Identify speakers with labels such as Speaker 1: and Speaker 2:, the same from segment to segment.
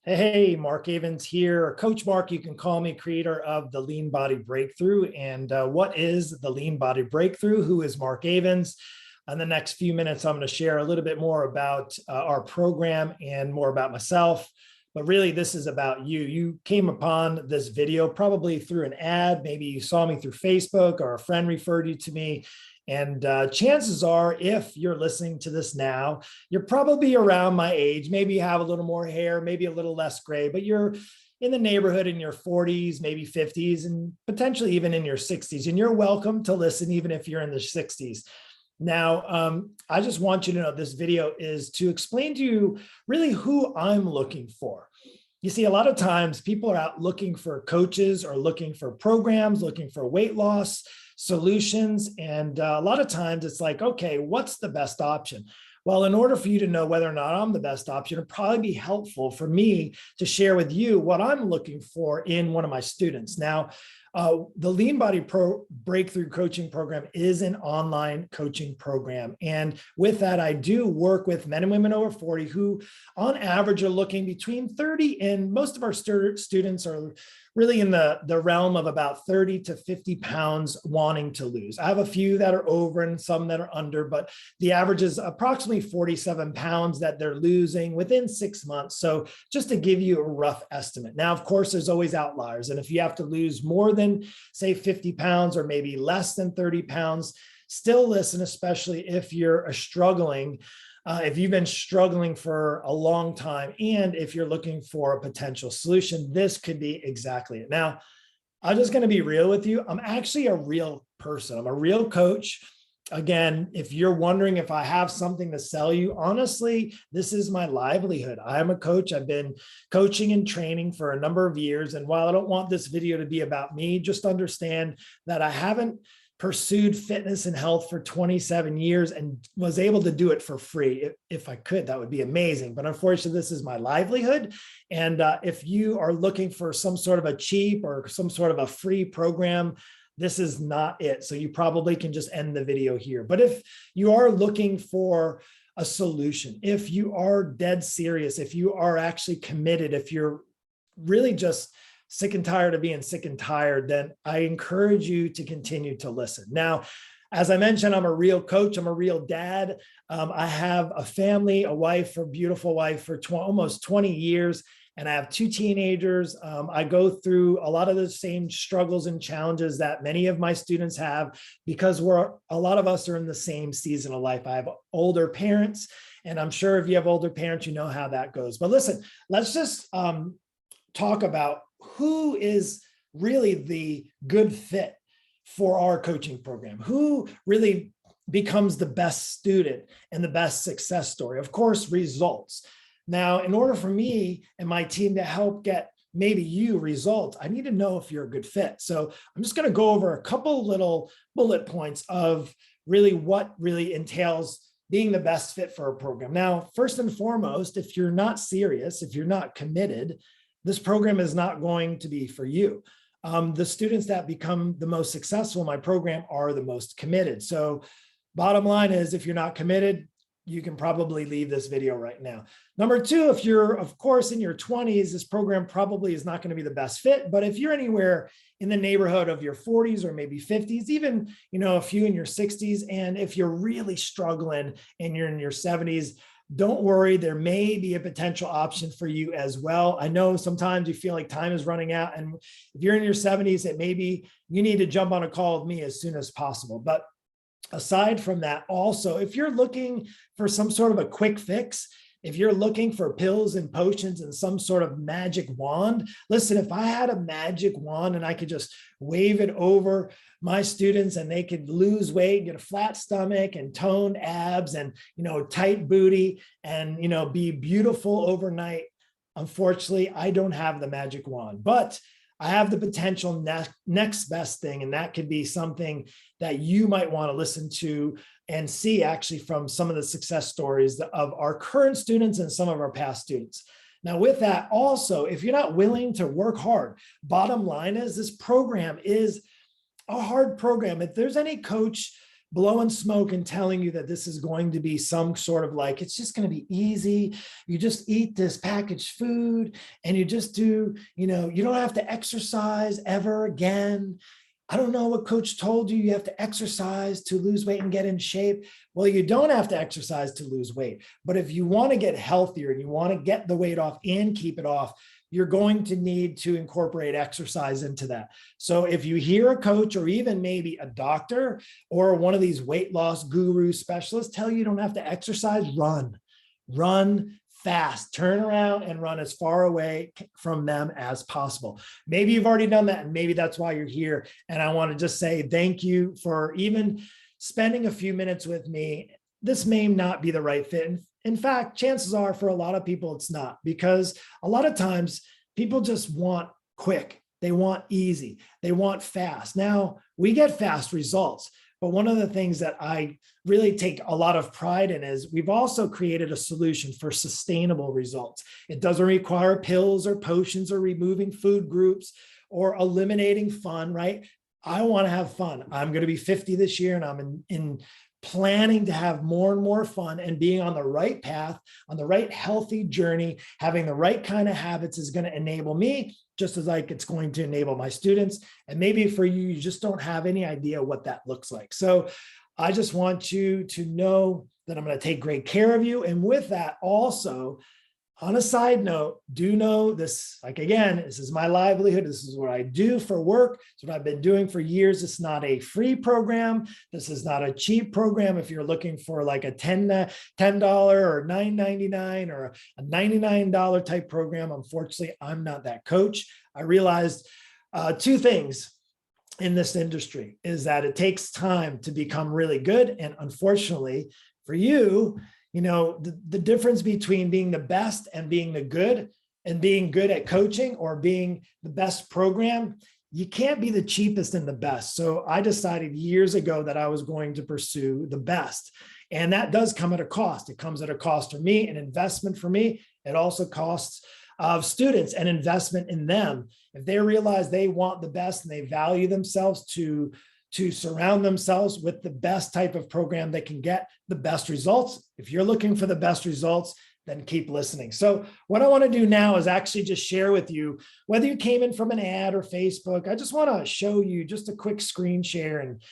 Speaker 1: Hey, Mark Avens here. Coach Mark, you can call me, creator of the Lean Body Breakthrough. And what is the Lean Body Breakthrough? Who is Mark Avens? In the next few minutes, I'm going to share a little bit more about our program and more about myself. But really, this is about you. You came upon this video probably through an ad. Maybe you saw me through Facebook or a friend referred you to me. And chances are, if you're listening to this now, you're probably around my age. Maybe you have a little more hair, maybe a little less gray, but you're in the neighborhood in your 40s, maybe 50s, and potentially even in your 60s. And you're welcome to listen, even if you're in the 60s. Now, I just want you to know this video is to explain to you really who I'm looking for. You see, a lot of times people are out looking for coaches or looking for programs, looking for weight loss solutions. And a lot of times it's like, okay, what's the best option? Well, in order for you to know whether or not I'm the best option, it'd probably be helpful for me to share with you what I'm looking for in one of my students. Now, the Lean Body Breakthrough Coaching Program is an online coaching program. And with that, I do work with men and women over 40 who on average are looking between 30, and most of our students are really in the realm of about 30 to 50 pounds wanting to lose. I have a few that are over and some that are under, but the average is approximately 47 pounds that they're losing within 6 months. So just to give you a rough estimate. Now, of course, there's always outliers. And if you have to lose more than, say, 50 pounds or maybe less than 30 pounds, still listen, especially if you're struggling. If you've been struggling for a long time, and if you're looking for a potential solution, this could be exactly it. Now, I'm just going to be real with you. I'm actually a real person. I'm a real coach. Again, if you're wondering if I have something to sell you, honestly, this is my livelihood. I'm a coach. I've been coaching and training for a number of years. And while I don't want this video to be about me, just understand that I haven't pursued fitness and health for 27 years and was able to do it for free. If I could, that would be amazing. But unfortunately, this is my livelihood. And if you are looking for some sort of a cheap or some sort of a free program, this is not it. So you probably can just end the video here. But if you are looking for a solution, if you are dead serious, if you are actually committed, if you're really just sick and tired of being sick and tired, then I encourage you to continue to listen. Now, as I mentioned, I'm a real coach. I'm a real dad. I have a family, a wife, a beautiful wife for almost 20 years. And I have two teenagers. I go through a lot of the same struggles and challenges that many of my students have because a lot of us are in the same season of life. I have older parents, and I'm sure if you have older parents, you know how that goes. But listen, let's just talk about who is really the good fit for our coaching program, who really becomes the best student and the best success story. Of course, results. Now, in order for me and my team to help get maybe you results, I need to know if you're a good fit. So I'm just going to go over a couple little bullet points of really what really entails being the best fit for a program. Now, first and foremost, if you're not serious, if you're not committed, this program is not going to be for you. The students that become the most successful in my program are the most committed. So bottom line is, if you're not committed, you can probably leave this video right now. Number two, if you're, of course, in your 20s, this program probably is not going to be the best fit. But if you're anywhere in the neighborhood of your 40s or maybe 50s, even, a few in your 60s, and if you're really struggling and you're in your 70s, don't worry, there may be a potential option for you as well. I know sometimes you feel like time is running out, and if you're in your 70s, it may be you need to jump on a call with me as soon as possible. But aside from that, also, if you're looking for some sort of a quick fix, if you're looking for pills and potions and some sort of magic wand, listen, if I had a magic wand and I could just wave it over my students and they could lose weight, get a flat stomach and toned abs and, tight booty and, be beautiful overnight. Unfortunately, I don't have the magic wand, but I have the potential next best thing. And that could be something that you might want to listen to and see actually from some of the success stories of our current students and some of our past students. Now, with that also, if you're not willing to work hard, bottom line is this program is a hard program. If there's any coach blowing smoke and telling you that this is going to be some sort of like, it's just going to be easy. You just eat this packaged food and you just do, you don't have to exercise ever again. I don't know what coach told you have to exercise to lose weight and get in shape. Well, you don't have to exercise to lose weight. But if you want to get healthier and you want to get the weight off and keep it off, you're going to need to incorporate exercise into that. So if you hear a coach or even maybe a doctor or one of these weight loss guru specialists tell you don't have to exercise, run fast, turn around and run as far away from them as possible. Maybe you've already done that and maybe that's why you're here. And I want to just say thank you for even spending a few minutes with me. This may not be the right fit. In fact, chances are for a lot of people, it's not, because a lot of times people just want quick. They want easy. They want fast. Now, we get fast results. But one of the things that I really take a lot of pride in is we've also created a solution for sustainable results. It doesn't require pills or potions or removing food groups or eliminating fun, right? I want to have fun. I'm going to be 50 this year and I'm in planning to have more and more fun, and being on the right path, on the right healthy journey, having the right kind of habits is going to enable me just as like it's going to enable my students. And maybe for you, you just don't have any idea what that looks like. So I just want you to know that I'm going to take great care of you. And with that also, on a side note, do know this, like, again, this is my livelihood. This is what I do for work. It's what I've been doing for years. It's not a free program. This is not a cheap program. If you're looking for like a $10 or $9.99 or a $99 type program, unfortunately, I'm not that coach. I realized two things in this industry is that it takes time to become really good. And unfortunately for you, the difference between being the best and being the good and being good at coaching or being the best program, you can't be the cheapest and the best. So I decided years ago that I was going to pursue the best. And that does come at a cost. It comes at a cost for me, an investment for me. It also costs of students an investment in them. If they realize they want the best and they value themselves to surround themselves with the best type of program that can get the best results. If you're looking for the best results, then keep listening. So what I want to do now is actually just share with you, whether you came in from an ad or Facebook, I just want to show you just a quick screen share and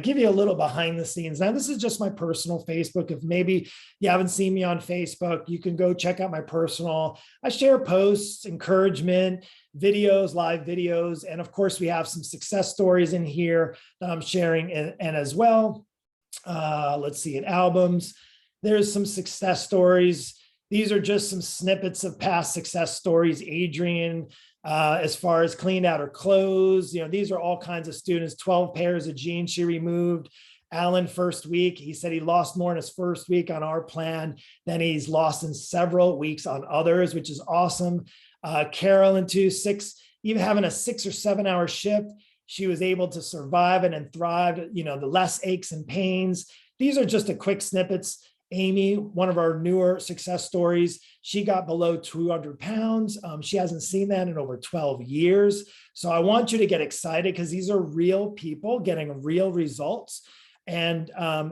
Speaker 1: give you a little behind the scenes. Now, this is just my personal Facebook. If maybe you haven't seen me on Facebook, you can go check out my personal. I share posts, encouragement, videos, live videos. And of course, we have some success stories in here that I'm sharing. And as well, let's see, in albums, there's some success stories. These are just some snippets of past success stories. Adrian, as far as cleaned out her clothes, these are all kinds of students, 12 pairs of jeans she removed. Alan, first week, he said he lost more in his first week on our plan than he's lost in several weeks on others, which is awesome. Carolyn, too, even having a 6 or 7 hour shift, she was able to survive it and thrive, the less aches and pains. These are just a quick snippets. Amy, one of our newer success stories, she got below 200 pounds. She hasn't seen that in over 12 years. So I want you to get excited because these are real people getting real results. And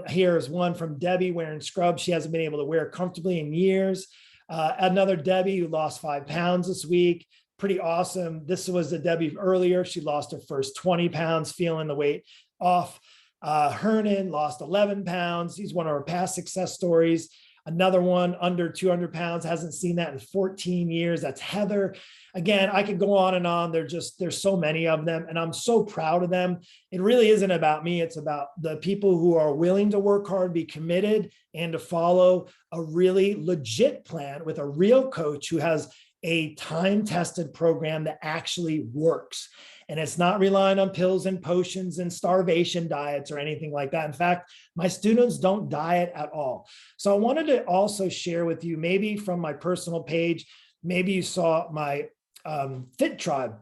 Speaker 1: here's one from Debbie wearing scrubs she hasn't been able to wear comfortably in years. Another Debbie who lost 5 pounds this week. Pretty awesome. This was the Debbie earlier. She lost her first 20 pounds, feeling the weight off. Hernan lost 11 pounds. He's one of our past success stories. Another one under 200 pounds, hasn't seen that in 14 years. That's Heather. Again, I could go on and on. There's so many of them, and I'm so proud of them. It really isn't about me. It's about the people who are willing to work hard, be committed, and to follow a really legit plan with a real coach who has a time-tested program that actually works. And it's not relying on pills and potions and starvation diets or anything like that. In fact, my students don't diet at all. So I wanted to also share with you, maybe from my personal page, maybe you saw my Fit Tribe.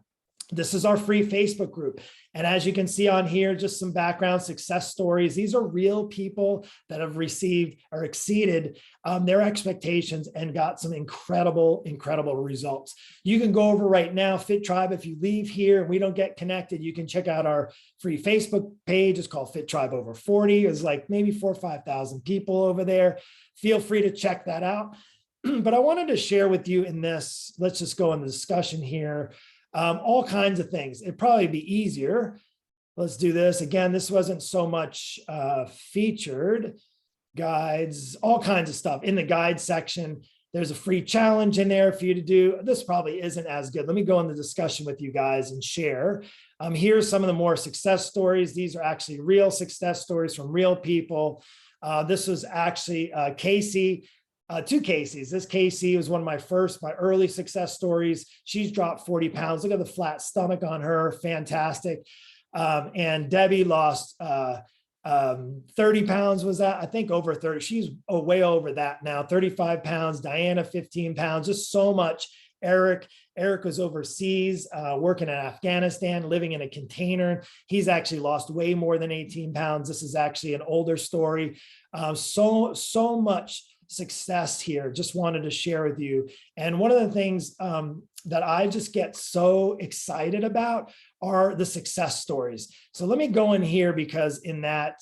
Speaker 1: This is our free Facebook group. And as you can see on here, just some background success stories. These are real people that have received or exceeded their expectations and got some incredible, incredible results. You can go over right now, Fit Tribe. If you leave here and we don't get connected, you can check out our free Facebook page. It's called Fit Tribe Over 40. It's like maybe 4,000 or 5,000 people over there. Feel free to check that out. But I wanted to share with you in this, let's just go in the discussion here. All kinds of things. It'd probably be easier. Let's do this again. This wasn't so much featured guides, all kinds of stuff in the guide section. There's a free challenge in there for you to do. This probably isn't as good. Let me go in the discussion with you guys and share. Here's some of the more success stories. These are actually real success stories from real people. This was actually Casey. Two Casey's. This Casey was one of my early success stories. She's dropped 40 pounds. Look at the flat stomach on her. Fantastic. And Debbie lost 30 pounds. Was that? I think over 30. She's way over that now. 35 pounds. Diana, 15 pounds. Just so much. Eric was overseas, working in Afghanistan, living in a container. He's actually lost way more than 18 pounds. This is actually an older story. So much success here. Just wanted to share with you. And one of the things that I just get so excited about are the success stories. So let me go in here because in that,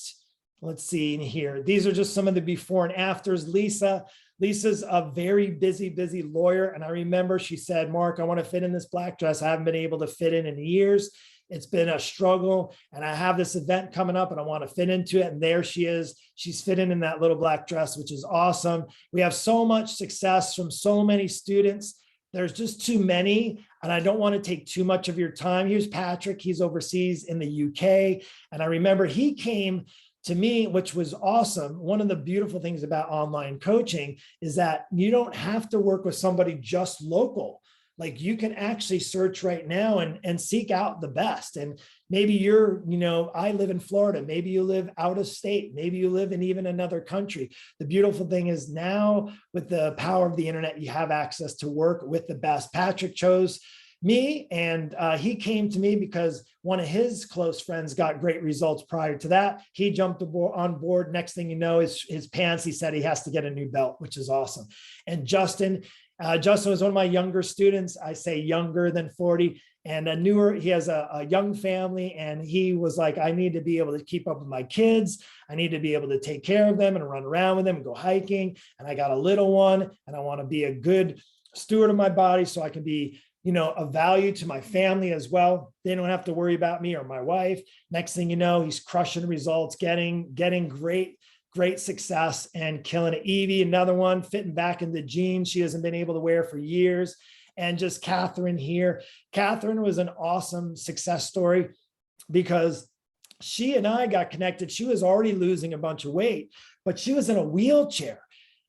Speaker 1: let's see in here, these are just some of the before and afters. Lisa's a very busy lawyer. And I remember she said, Mark, I want to fit in this black dress. I haven't been able to fit in years. It's been a struggle, and I have this event coming up and I want to fit into it. And there she is. She's fitting in that little black dress, which is awesome. We have so much success from so many students. There's just too many, and I don't want to take too much of your time. Here's Patrick. He's overseas in the UK. And I remember he came to me, which was awesome. One of the beautiful things about online coaching is that you don't have to work with somebody just local. Like you can actually search right now and seek out the best. And maybe I live in Florida. Maybe you live out of state. Maybe you live in even another country. The beautiful thing is now with the power of the internet, you have access to work with the best. Patrick chose me, and he came to me because one of his close friends got great results prior to that. He jumped on board. Next thing you know, his pants, he said he has to get a new belt, which is awesome. And Justin was one of my younger students. I say younger than 40, and he has a young family, and he was like, I need to be able to keep up with my kids. I need to be able to take care of them and run around with them and go hiking. And I got a little one, and I want to be a good steward of my body so I can be, of value to my family as well. They don't have to worry about me or my wife. Next thing you know, he's crushing results, getting great success and killing it. Evie, another one, fitting back in the jeans she hasn't been able to wear for years. And just Catherine here. Catherine was an awesome success story because she and I got connected. She was already losing a bunch of weight, but she was in a wheelchair.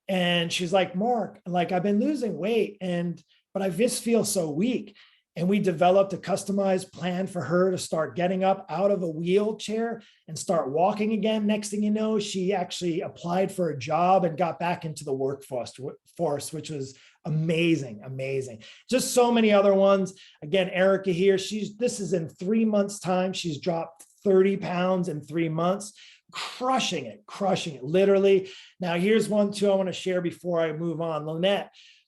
Speaker 1: And she's like, Mark, I've been losing weight, but I just feel so weak. And we developed a customized plan for her to start getting up out of a wheelchair and start walking again. Next thing you know, she actually applied for a job and got back into the workforce, which was amazing. Just so many other ones. Again, Erica here, this is in 3 months' time. She's dropped 30 pounds in 3 months. Crushing it, literally. Now, here's one too I want to share before I move on.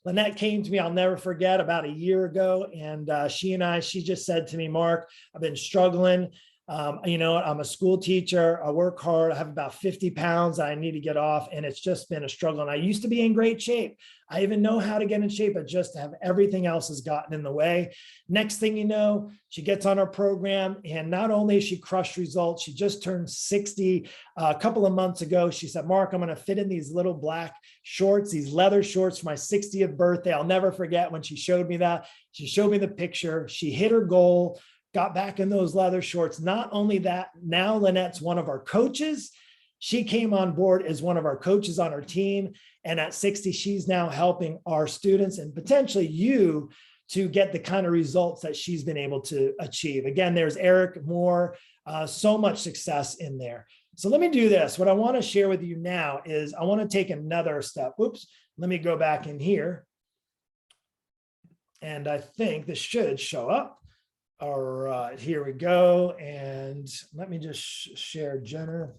Speaker 1: Lynette came to me, I'll never forget, about a year ago. And she just said to me, Mark, I've been struggling. I'm a school teacher. I work hard. I have about 50 pounds I need to get off. And it's just been a struggle. And I used to be in great shape. I even know how to get in shape, but just to have everything else has gotten in the way. Next thing you know, she gets on our program, and not only has she crushed results, she just turned 60 a couple of months ago. She said, Mark, I'm going to fit in these little black shorts, these leather shorts for my 60th birthday. I'll never forget when she showed me that. She showed me the picture. She hit her goal, got back in those leather shorts. Not only that, now Lynette's one of our coaches. She came on board as one of our coaches on our team. And at 60, she's now helping our students and potentially you to get the kind of results that she's been able to achieve. Again, there's Eric Moore, so much success in there. So let me do this. What I want to share with you now is I want to take another step. Oops, let me go back in here. And I think this should show up. All right, here we go. And let me just share Jenner.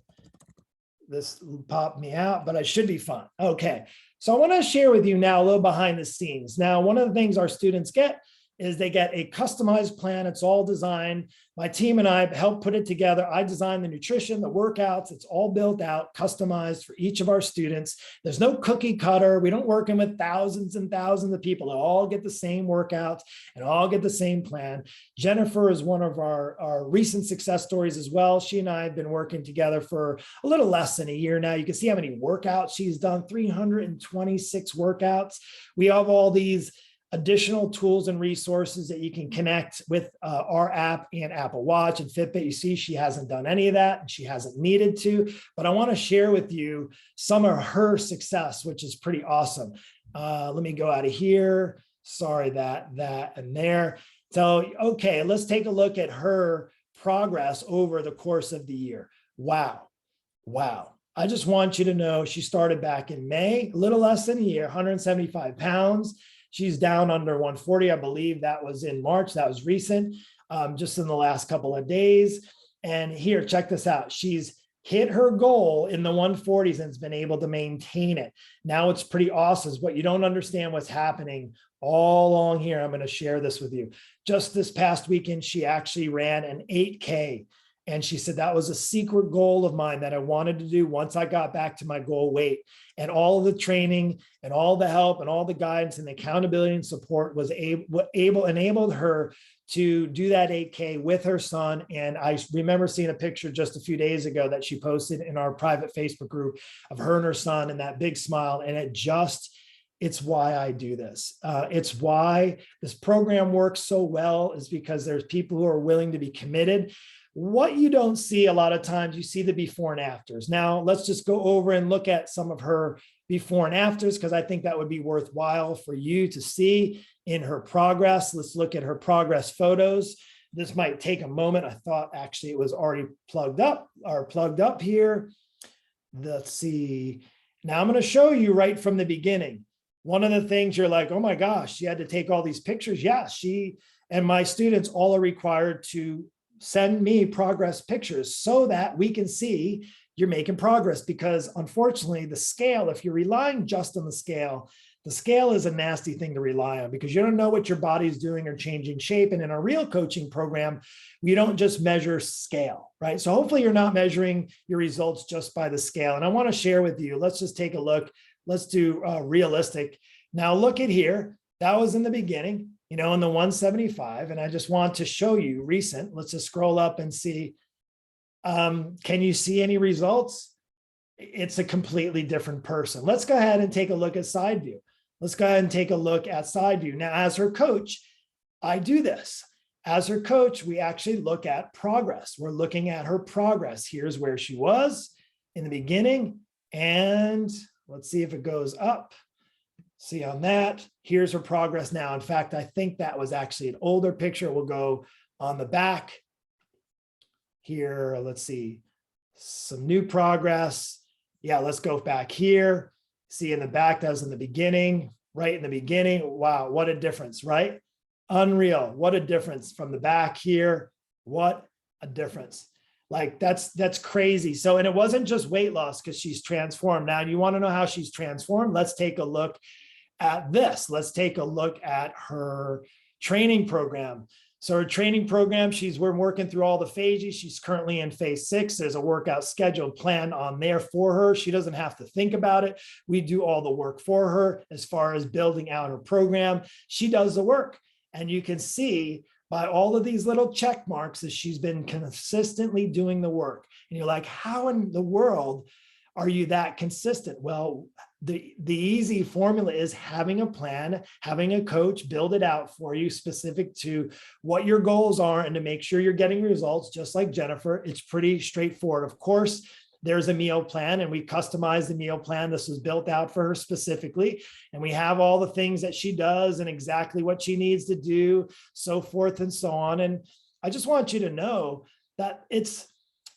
Speaker 1: This popped me out, but I should be fine. Okay, so I want to share with you now a little behind the scenes. Now, one of the things our students get is they get a customized plan. It's all designed. My team and I helped put it together. I designed the nutrition, the workouts. It's all built out, customized for each of our students. There's no cookie cutter. We don't work in with thousands and thousands of people. They all get the same workouts and all get the same plan. Jennifer is one of our recent success stories as well. She and I have been working together for a little less than a year now. You can see how many workouts she's done, 326 workouts. We have all these additional tools and resources that you can connect with our app and Apple Watch and Fitbit. You see, she hasn't done any of that and she hasn't needed to, but I want to share with you some of her success, which is pretty awesome. Let me go out of here. Sorry, that, and there. So, okay, let's take a look at her progress over the course of the year. Wow. Wow. I just want you to know she started back in May, a little less than a year, 175 pounds. She's down under 140. I believe that was in March. That was recent, just in the last couple of days. And here, check this out. She's hit her goal in the 140s and has been able to maintain it. Now it's pretty awesome. But you don't understand what's happening all along here. I'm going to share this with you. Just this past weekend, she actually ran an 8K. And she said, that was a secret goal of mine that I wanted to do once I got back to my goal weight. And all of the training and all the help and all the guidance and the accountability and support was enabled her to do that 8K with her son. And I remember seeing a picture just a few days ago that she posted in our private Facebook group of her and her son and that big smile. And it's why I do this. It's why this program works so well, is because there's people who are willing to be committed. What you don't see a lot of times, you see the before and afters. Now, let's just go over and look at some of her before and afters, because I think that would be worthwhile for you to see in her progress. Let's look at her progress photos. This might take a moment. I thought actually it was already plugged up here. Let's see. Now I'm going to show you right from the beginning. One of the things you're like, oh my gosh, she had to take all these pictures. Yeah, she and my students all are required to send me progress pictures so that we can see you're making progress, because unfortunately the scale, if you're relying just on the scale is a nasty thing to rely on, because you don't know what your body's doing or changing shape. And in our real coaching program, we don't just measure scale, right? So hopefully you're not measuring your results just by the scale. And I want to share with you, let's just take a look. Let's do realistic. Now look at here. That was in the beginning, in the 175. And I just want to show you recent. Let's just scroll up and see. Can you see any results? It's a completely different person. Let's go ahead and take a look at side view. Let's go ahead and take a look at side view. Now, as her coach, I do this. As her coach, we actually look at progress. We're looking at her progress. Here's where she was in the beginning. And let's see if it goes up. See on that, here's her progress now. In fact, I think that was actually an older picture. We'll go on the back here. Let's see, some new progress. Yeah, let's go back here. See in the back, that was in the beginning, right in the beginning. Wow, what a difference, right? Unreal, what a difference from the back here. What a difference. Like that's crazy. So, and it wasn't just weight loss, because she's transformed. Now, you want to know how she's transformed? Let's take a look at this. Let's take a look at her training program. So her training program, we're working through all the phases. She's currently in phase 6. There's a workout scheduled plan on there for her. She doesn't have to think about it. We do all the work for her as far as building out her program. She does the work. And you can see by all of these little check marks that she's been consistently doing the work. And you're like, how in the world are you that consistent? Well, the easy formula is having a plan, having a coach build it out for you specific to what your goals are, and to make sure you're getting results, just like Jennifer. It's pretty straightforward. Of course, there's a meal plan, and we customized the meal plan. This was built out for her specifically. And we have all the things that she does and exactly what she needs to do, so forth and so on. And I just want you to know that it's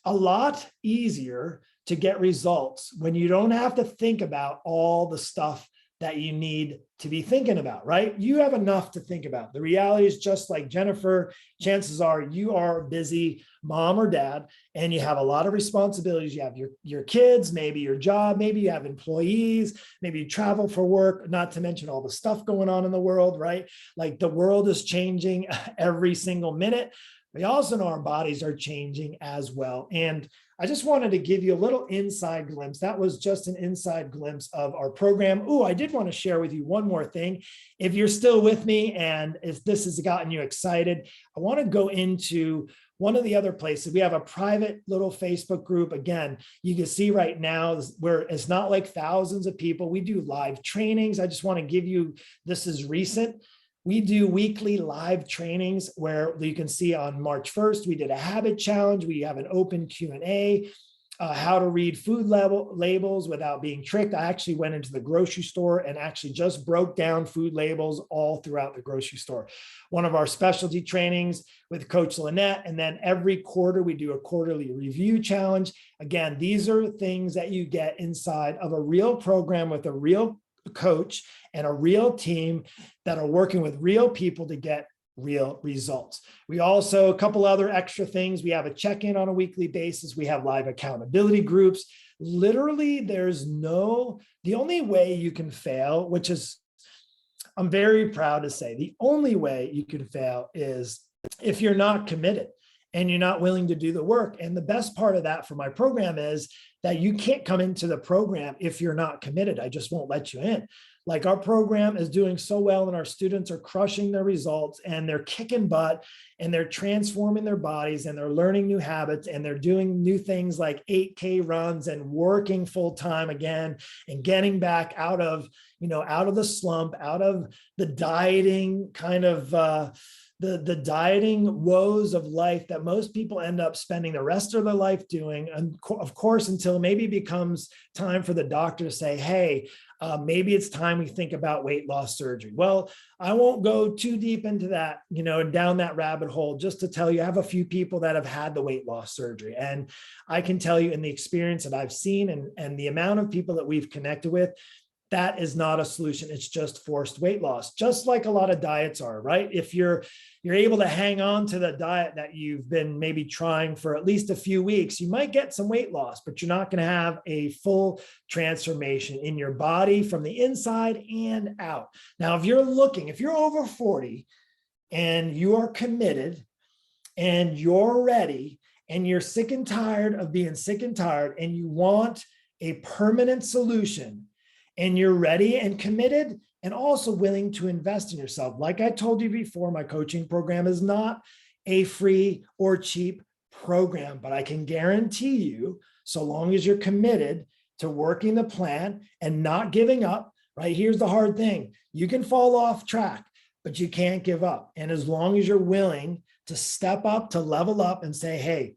Speaker 1: a lot easier to get results when you don't have to think about all the stuff that you need to be thinking about, right? You have enough to think about. The reality is, just like Jennifer, chances are you are a busy mom or dad, and you have a lot of responsibilities. You have your kids, maybe your job, maybe you have employees, maybe you travel for work, not to mention all the stuff going on in the world, right? Like the world is changing every single minute. We also know our bodies are changing as well. And I just wanted to give you a little inside glimpse. That was just an inside glimpse of our program. Oh, I did want to share with you one more thing. If you're still with me and if this has gotten you excited, I want to go into one of the other places. We have a private little Facebook group. Again, you can see right now where it's not like thousands of people. We do live trainings. I just want to give you, this is recent. We do weekly live trainings where you can see on March 1st, we did a habit challenge. We have an open Q&A, how to read food labels without being tricked. I actually went into the grocery store and actually just broke down food labels all throughout the grocery store. One of our specialty trainings with Coach Lynette. And then every quarter, we do a quarterly review challenge. Again, these are things that you get inside of a real program with a real coach and a real team that are working with real people to get real results. We also, a couple other extra things. We have a check-in on a weekly basis. We have live accountability groups. Literally, the only way you can fail, which is, I'm very proud to say, the only way you can fail is if you're not committed and you're not willing to do the work. And the best part of that for my program is that you can't come into the program if you're not committed. I just won't let you in. Like, our program is doing so well and our students are crushing their results and they're kicking butt and they're transforming their bodies and they're learning new habits and they're doing new things like 8K runs and working full time again and getting back out of the slump, out of the dieting kind of, the dieting woes of life that most people end up spending the rest of their life doing. And of course, until maybe it becomes time for the doctor to say, hey, maybe it's time we think about weight loss surgery. Well, I won't go too deep into that, down that rabbit hole, just to tell you, I have a few people that have had the weight loss surgery. And I can tell you, in the experience that I've seen and the amount of people that we've connected with, that is not a solution. It's just forced weight loss, just like a lot of diets are, right? If you're able to hang on to the diet that you've been maybe trying for at least a few weeks, you might get some weight loss, but you're not going to have a full transformation in your body from the inside and out. Now, if you're over 40 and you are committed and you're ready and you're sick and tired of being sick and tired and you want a permanent solution, and you're ready and committed and also willing to invest in yourself. Like I told you before, my coaching program is not a free or cheap program, but I can guarantee you, so long as you're committed to working the plan and not giving up, right? Here's the hard thing. You can fall off track, but you can't give up. And as long as you're willing to step up, to level up and say, hey,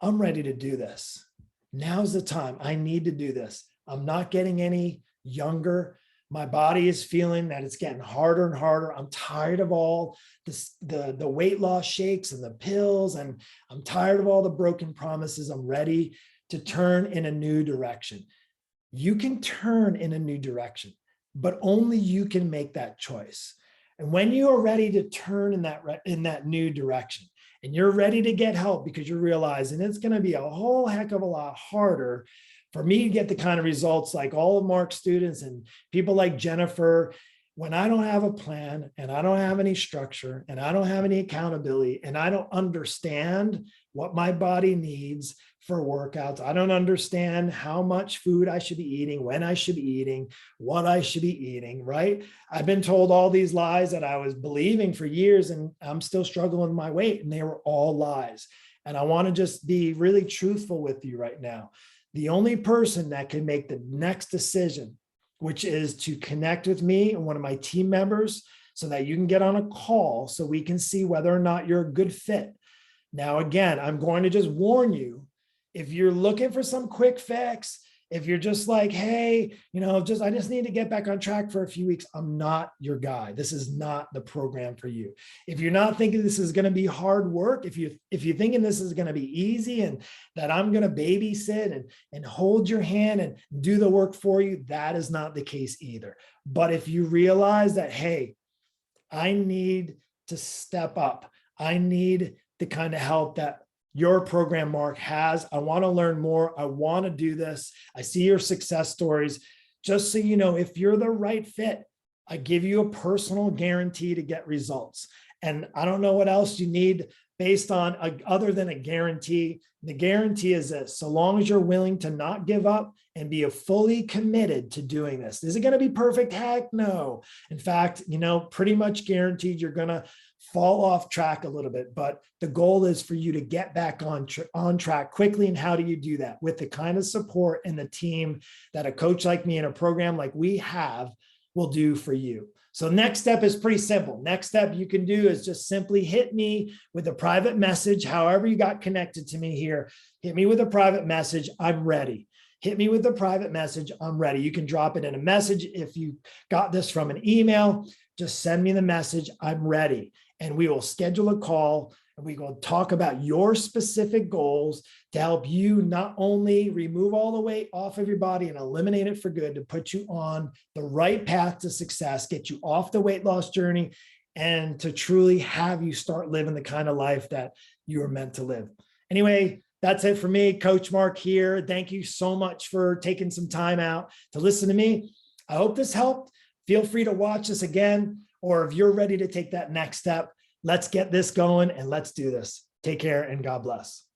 Speaker 1: I'm ready to do this. Now's the time. I need to do this. I'm not getting any younger. My body is feeling that it's getting harder and harder. I'm tired of all this, the weight loss shakes and the pills, and I'm tired of all the broken promises. I'm ready to turn in a new direction. You can turn in a new direction, but only you can make that choice. And when you are ready to turn in that new direction, and you're ready to get help because you're realizing it's going to be a whole heck of a lot harder for me to get the kind of results like all of Mark's students and people like Jennifer, when I don't have a plan and I don't have any structure and I don't have any accountability and I don't understand what my body needs for workouts. I don't understand how much food I should be eating, when I should be eating, what I should be eating, right? I've been told all these lies that I was believing for years, and I'm still struggling with my weight, and they were all lies. And I want to just be really truthful with you right now. The only person that can make the next decision, which is to connect with me and one of my team members so that you can get on a call so we can see whether or not you're a good fit. Now, again, I'm going to just warn you, if you're looking for some quick fix, If you're just like, hey, I just need to get back on track for a few weeks, I'm not your guy. This is not the program for you. If you're not thinking this is going to be hard work, if you're thinking this is going to be easy and that I'm going to babysit and hold your hand and do the work for you, that is not the case either. But if you realize that, hey, I need to step up, I need the kind of help that your program, Mark, has. I want to learn more. I want to do this. I see your success stories. Just so you know, if you're the right fit, I give you a personal guarantee to get results. And I don't know what else you need based on other than a guarantee. The guarantee is this: so long as you're willing to not give up and be fully committed to doing this. Is it going to be perfect? Heck no. In fact, pretty much guaranteed you're going to fall off track a little bit, but the goal is for you to get back on track quickly. And how do you do that? With the kind of support and the team that a coach like me and a program like we have will do for you. So next step is pretty simple. Next step you can do is just simply hit me with a private message. However you got connected to me here, hit me with a private message. I'm ready. Hit me with a private message. I'm ready. You can drop it in a message. If you got this from an email, just send me the message. I'm ready. And we will schedule a call and we will talk about your specific goals to help you not only remove all the weight off of your body and eliminate it for good, to put you on the right path to success, get you off the weight loss journey, and to truly have you start living the kind of life that you are meant to live. Anyway, that's it for me. Coach Mark here. Thank you so much for taking some time out to listen to me. I hope this helped. Feel free to watch this again, or if you're ready to take that next step, let's get this going and let's do this. Take care and God bless.